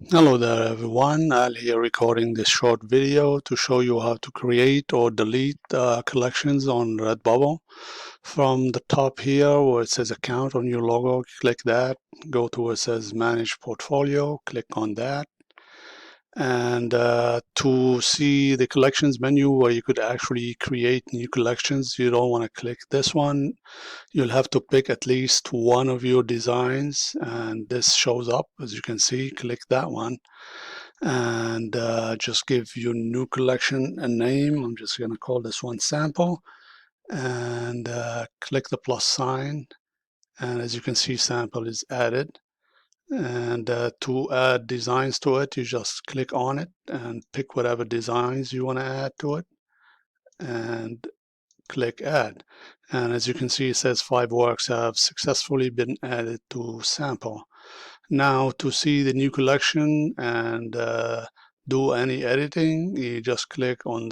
Hello there everyone, Al here recording this short video to show you how to create or delete collections on Redbubble. From the top here where it says account on your logo, click that, go to where it says manage portfolio, click on that. And to see the collections menu where you could actually create new collections, you don't want to click this one. You'll have to pick at least one of your designs, and this shows up as you can see. Click that one and just give your new collection a name. I'm just going to call this one sample, and click the plus sign, and as you can see sample is added. And to add designs to it, you just click on it and pick whatever designs you want to add to it and click add. And as you can see, it says 5 works have successfully been added to sample. Now to see the new collection and do any editing, you just click on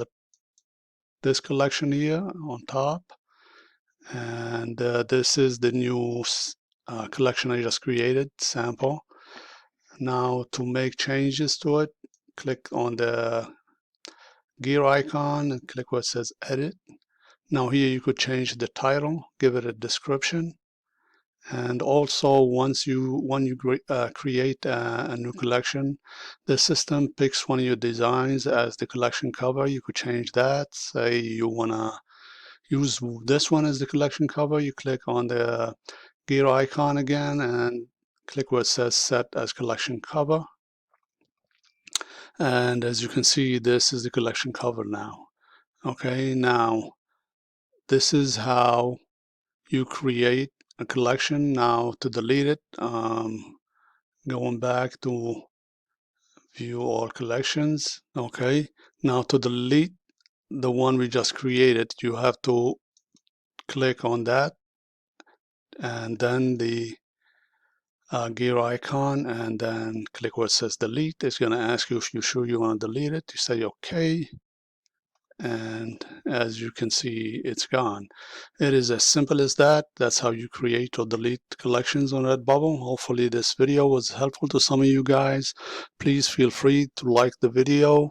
this collection here on top, and this is the new collection I just created, sample. Now to make changes to it, click on the gear icon and click where it says edit. Now here you could change the title, give it a description, and also when you create a new collection, the system picks one of your designs as the collection cover. You could change that. Say you want to use this one as the collection cover, you click on the gear icon again and click where it says set as collection cover. And as you can see, this is the collection cover now. Okay, now this is how you create a collection. Now to delete it, going back to view all collections. Okay, now to delete the one we just created, you have to click on that and then the gear icon, and then click where it says delete. It's going to ask you if you're sure you want to delete it. You say okay, and as you can see, it's gone. It is as simple as that. That's how you create or delete collections on Redbubble. Hopefully this video was helpful to some of you guys. Please feel free to like the video,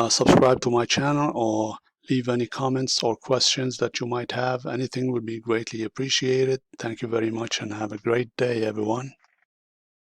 subscribe to my channel, or leave any comments or questions that you might have. Anything would be greatly appreciated. Thank you very much and have a great day, everyone.